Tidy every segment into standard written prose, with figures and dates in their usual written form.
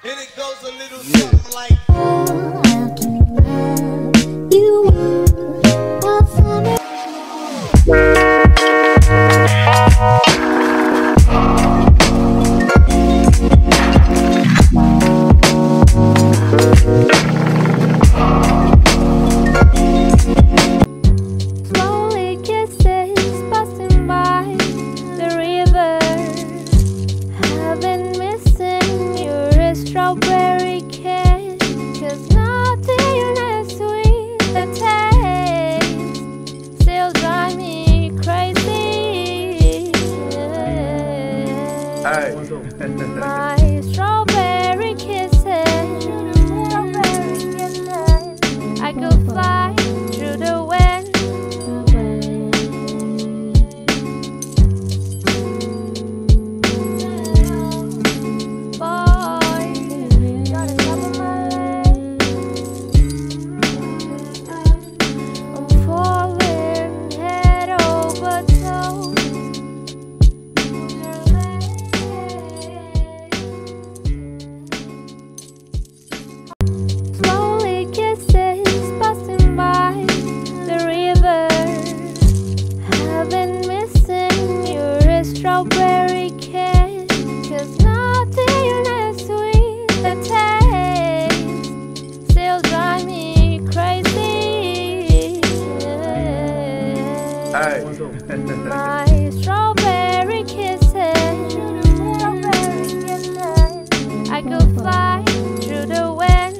And it goes a little something like strawberry kiss, 'cause nothing as sweet the taste still drive me crazy. My strawberry kisses, I could fly through the wind. Strawberry kiss, 'cause nothing as sweet the taste still drive me crazy. My strawberry kisses, I could fly through the wind.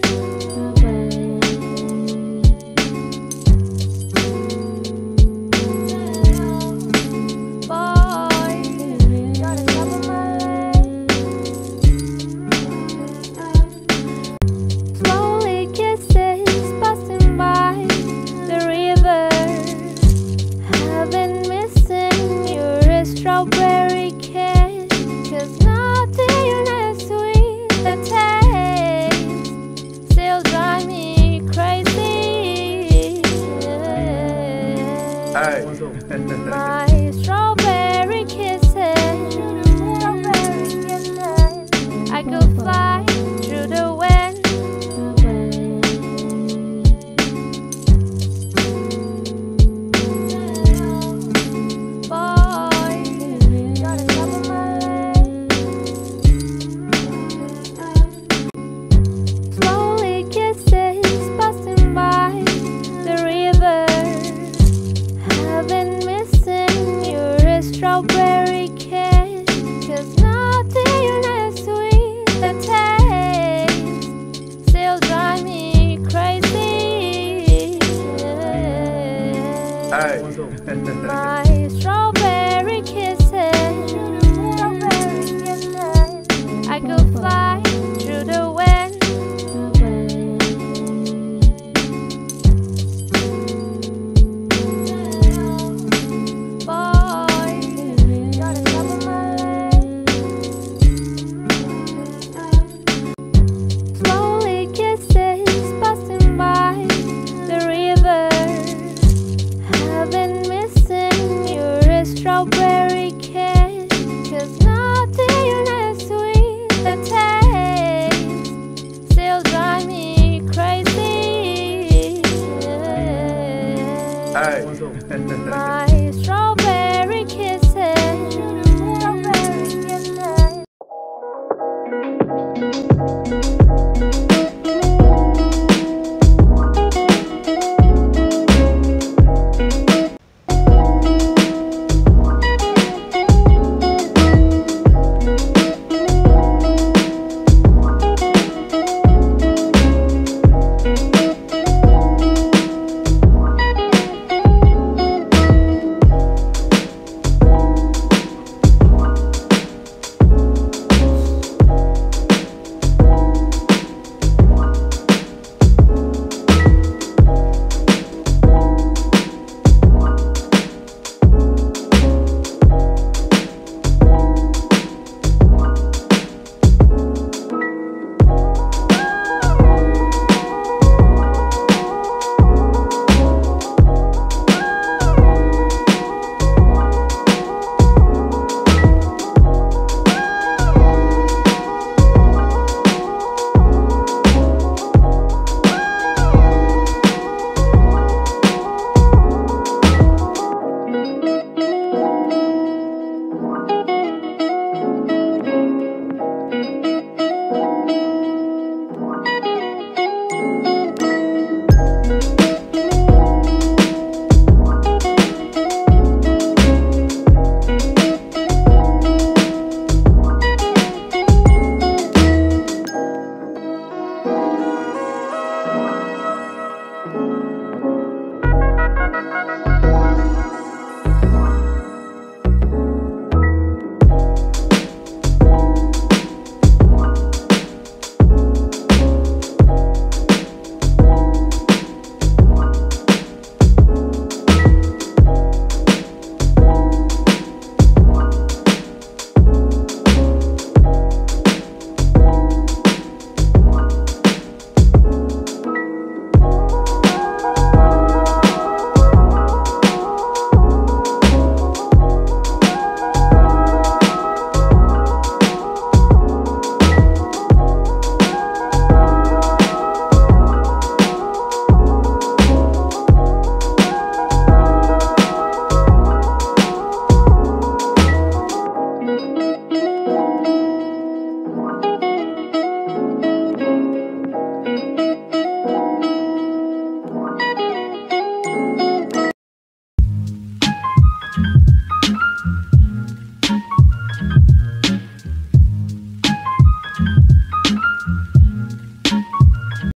Strawberry kiss, 'cause nothing as sweet the taste still drive me crazy. My strawberry kisses, I could fly through the wind. Strawberry kiss, 'cause nothing as sweet the taste still drive me crazy. My strawberry kisses, I could fly through the wind.